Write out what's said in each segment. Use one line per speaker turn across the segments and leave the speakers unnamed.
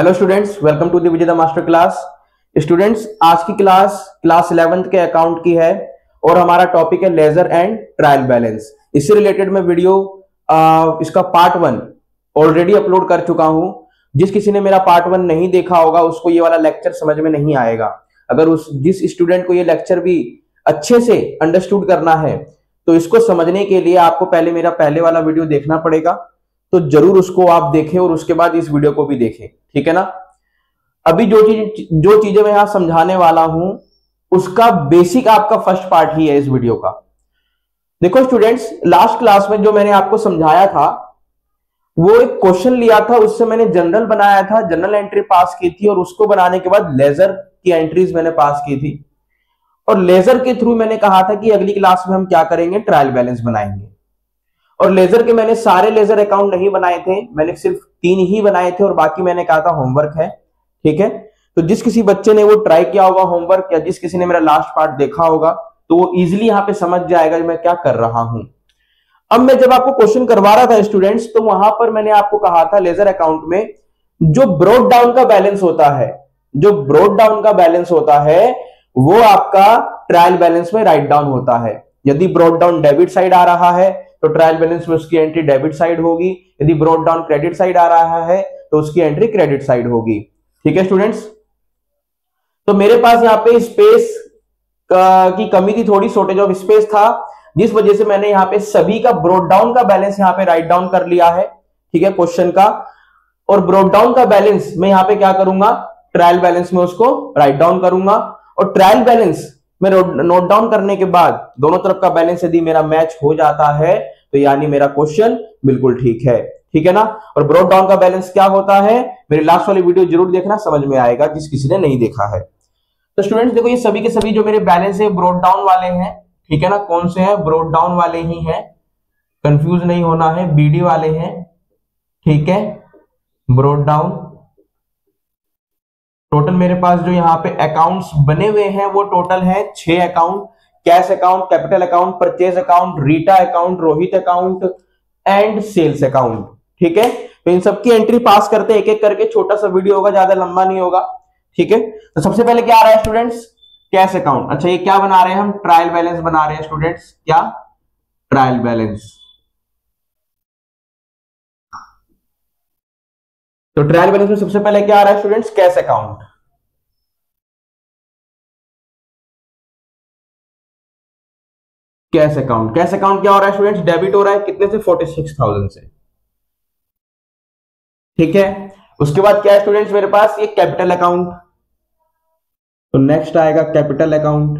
Hello students, welcome to the Vijeta master class. Students, आज की class 11th के account की है और हमारा टॉपिक है लेजर एंड ट्रायल बैलेंस। इससे रिलेटेड मैं वीडियो इसका पार्ट 1 ऑलरेडी अपलोड कर चुका हूं। जिस किसी ने मेरा पार्ट 1 नहीं देखा होगा उसको ये वाला लेक्चर समझ में नहीं आएगा। अगर जिस स्टूडेंट को ये लेक्चर भी अच्छे से अंडरस्टूड करना है तो इसको समझने के लिए आपको पहले मेरा पहले वाला वीडियो देखना पड़ेगा। तो जरूर उसको आप देखें और उसके बाद इस वीडियो को भी देखें, ठीक है ना। अभी जो चीजें मैं यहां समझाने वाला हूं उसका बेसिक आपका फर्स्ट पार्ट ही है इस वीडियो का। देखो स्टूडेंट्स, लास्ट क्लास में जो मैंने आपको समझाया था वो एक क्वेश्चन लिया था, उससे मैंने जनरल बनाया था, जनरल एंट्री पास की थी और उसको बनाने के बाद लेजर की एंट्रीज मैंने पास की थी। और लेजर के थ्रू मैंने कहा था कि अगली क्लास में हम क्या करेंगे, ट्रायल बैलेंस बनाएंगे। और लेजर के मैंने सारे लेजर अकाउंट नहीं बनाए थे, मैंने सिर्फ 3 ही बनाए थे और बाकी मैंने कहा था होमवर्क है, ठीक है। तो जिस किसी बच्चे ने वो ट्राई किया होगा होमवर्क, या जिस किसी ने मेरा लास्ट पार्ट देखा होगा तो वो इजीली यहां पे समझ जाएगा मैं क्या कर रहा हूं। अब मैं जब आपको क्वेश्चन करवा रहा था स्टूडेंट्स, तो वहां पर मैंने आपको कहा था लेजर अकाउंट में जो ब्रॉड डाउन का बैलेंस होता है, जो ब्रॉड डाउन का बैलेंस होता है वो आपका ट्रायल बैलेंस में राइट डाउन होता है। यदि ब्रॉड डाउन डेबिट साइड आ रहा है तो ट्रायल बैलेंस में उसकी एंट्री डेबिट साइड होगी। यदि ब्रॉड डाउन क्रेडिट साइड आ रहा है तो उसकी एंट्री क्रेडिट साइड होगी, ठीक है स्टूडेंट्स। तो मेरे पास यहाँ पे स्पेस की कमी थी, थोड़ी शॉर्टेज ऑफ स्पेस था, जिस वजह से मैंने यहाँ पे सभी का ब्रॉड डाउन का बैलेंस यहाँ पे राइट डाउन कर लिया है, ठीक है, क्वेश्चन का। और ब्रॉड डाउन का बैलेंस मैं यहाँ पे क्या करूंगा, ट्रायल बैलेंस में उसको राइट डाउन करूंगा। और ट्रायल बैलेंस में नोट डाउन करने के बाद दोनों तरफ का बैलेंस यदि मेरा मैच हो जाता है तो यानी मेरा क्वेश्चन बिल्कुल ठीक है, ठीक है ना। और ब्रॉड डाउन का बैलेंस क्या होता है, मेरी लास्ट वाली वीडियो जरूर देखना, समझ में आएगा जिस किसी ने नहीं देखा है। तो स्टूडेंट्स देखो, ये सभी के सभी जो मेरे बैलेंस है ब्रॉड डाउन वाले हैं, ठीक है ना। कौन से हैं, ब्रॉड डाउन वाले ही हैं, कंफ्यूज नहीं होना है, बीडी वाले हैं, ठीक है, ब्रॉड डाउन। टोटल मेरे पास जो यहाँ पे अकाउंट्स बने हुए हैं वो टोटल है 6 account. Cash account, capital account, purchase account, Rita account, Rohit account and sales account, ठीक है। तो इन सबकी एंट्री पास करते हैं एक एक करके, छोटा सा वीडियो होगा, ज्यादा लंबा नहीं होगा, ठीक है। तो सबसे पहले क्या आ रहा है स्टूडेंट्स, कैश अकाउंट। अच्छा, ये क्या बना रहे हैं हम, ट्रायल बैलेंस बना रहे हैं स्टूडेंट्स, क्या, ट्रायल बैलेंस। तो ट्रायल बैलेंस में सबसे पहले क्या आ रहा है students, cash account. Cash account, cash account क्या हो रहा है स्टूडेंट्स, डेबिट हो रहा है, कितने से, 46,000 से, ठीक है। उसके बाद क्या है स्टूडेंट्स मेरे पास, ये कैपिटल अकाउंट। तो नेक्स्ट आएगा कैपिटल अकाउंट।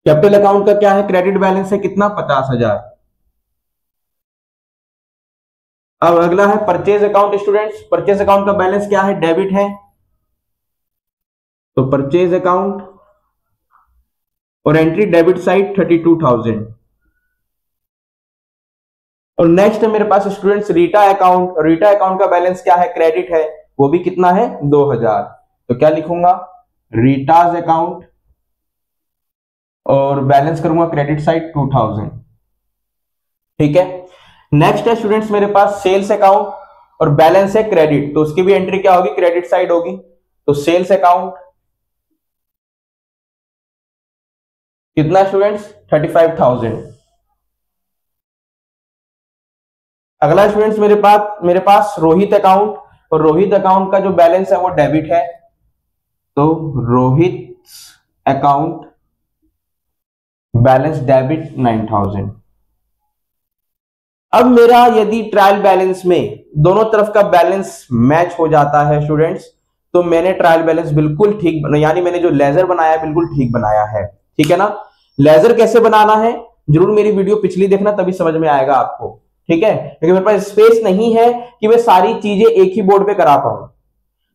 कैपिटल अकाउंट का क्या है, क्रेडिट बैलेंस है कितना, 50,000। अब अगला है purchase account students. Purchase account का बैलेंस क्या है, डेबिट है, तो परचेज अकाउंट और एंट्री डेबिट साइड 32,000। और नेक्स्ट है मेरे पास students Rita account. Rita account का बैलेंस क्या है, क्रेडिट है, वो भी कितना है, 2,000। तो क्या लिखूंगा, रीटाज अकाउंट और बैलेंस करूंगा क्रेडिट साइड 2,000, ठीक है। नेक्स्ट है स्टूडेंट्स मेरे पास सेल्स अकाउंट और बैलेंस है क्रेडिट, तो उसकी भी एंट्री क्या होगी, क्रेडिट साइड होगी। तो सेल्स अकाउंट कितना स्टूडेंट्स, 35,000। अगला स्टूडेंट्स मेरे पास रोहित अकाउंट, और रोहित अकाउंट का जो बैलेंस है वो डेबिट है, तो रोहित अकाउंट बैलेंस डेबिट 9,000। अब मेरा यदि ट्रायल बैलेंस में दोनों तरफ का बैलेंस मैच हो जाता है स्टूडेंट्स, तो मैंने ट्रायल बैलेंस बिल्कुल ठीक यानी मैंने जो लेजर बनाया है बिल्कुल ठीक बनाया है, ठीक है ना। लेजर कैसे बनाना है जरूर मेरी वीडियो पिछली देखना, तभी समझ में आएगा आपको, ठीक है। क्योंकि मेरे पास स्पेस नहीं है कि मैं सारी चीजें एक ही बोर्ड पे करा पाऊं।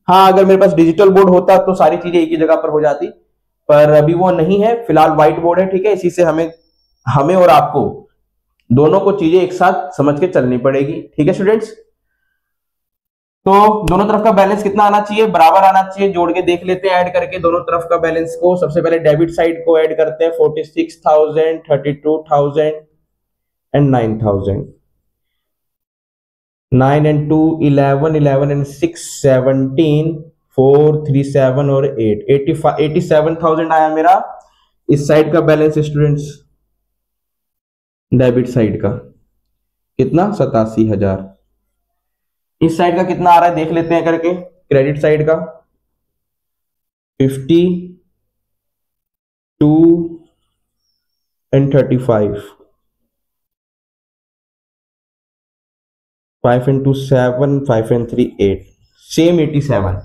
हाँ, अगर मेरे पास डिजिटल बोर्ड होता तो सारी चीजें एक ही जगह पर हो जाती, पर अभी वो नहीं है, फिलहाल व्हाइट बोर्ड है, ठीक है। इसी से हमें और आपको दोनों को चीजें एक साथ समझ के चलनी पड़ेगी, ठीक है स्टूडेंट्स। तो दोनों तरफ का बैलेंस कितना आना चाहिए, बराबर आना चाहिए। जोड़ के देख लेते हैं, ऐड करके दोनों तरफ का बैलेंस को। सबसे पहले डेबिट साइड को ऐड करते हैं, 46,000, 32,000 एंड 9,000। 9 and 2 11, 11 and 6 17, 4 3 7 और 8 87,000 आया मेरा इस साइड का बैलेंस स्टूडेंट्स, डेबिट साइड का कितना 87,000। इस साइड का कितना आ रहा है देख लेते हैं करके, क्रेडिट साइड का 52 and 35, 5 and 2 7, 5 and 3 8, सेम 87।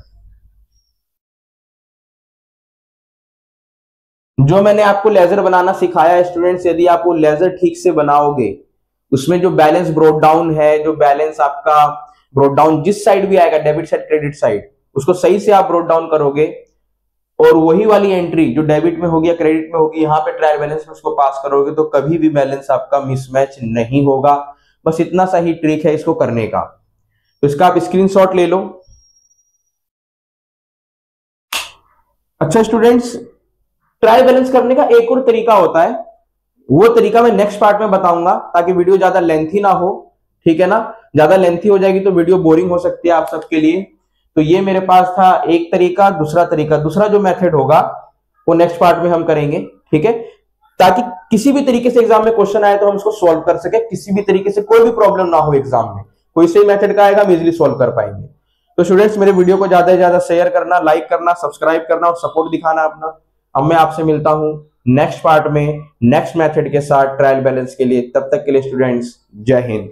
जो मैंने आपको लेजर बनाना सिखाया स्टूडेंट्स, यदि आप वो लेजर ठीक से बनाओगे, उसमें जो बैलेंस ब्रोड डाउन है, जो बैलेंस आपका ब्रोड डाउन जिस साइड भी आएगा, डेबिट साइड क्रेडिट साइड, उसको सही से आप ब्रोड डाउन करोगे और वही वाली एंट्री जो डेबिट में होगी या क्रेडिट में होगी, यहाँ पे ट्रायल बैलेंस में उसको पास करोगे तो कभी भी बैलेंस आपका मिसमैच नहीं होगा। बस इतना सा ही ट्रिक है इसको करने का, तो इसका आप स्क्रीनशॉट ले लो। अच्छा स्टूडेंट्स, ट्रायल बैलेंस करने का एक और तरीका होता है, वो तरीका मैं नेक्स्ट पार्ट में बताऊंगा ताकि वीडियो ज्यादा लेंथी ना हो, ठीक है ना। ज्यादा लेंथी हो जाएगी तो वीडियो बोरिंग हो सकती है आप सबके लिए। तो ये मेरे पास था एक तरीका, दूसरा तरीका, दूसरा जो मेथड होगा वो नेक्स्ट पार्ट में हम करेंगे, ठीक है, ताकि किसी भी तरीके से एग्जाम में क्वेश्चन आए तो हम इसको सॉल्व कर सके, किसी भी तरीके से कोई भी प्रॉब्लम ना हो एग्जाम में, कोई सही मेथड का आएगा हम इजीली सॉल्व कर पाएंगे। तो स्टूडेंट्स मेरे वीडियो को ज्यादा से ज्यादा शेयर करना, लाइक करना, सब्सक्राइब करना और सपोर्ट दिखाना अपना। अब मैं आपसे मिलता हूं नेक्स्ट पार्ट में नेक्स्ट मेथड के साथ ट्रायल बैलेंस के लिए। तब तक के लिए स्टूडेंट्स जय हिंद।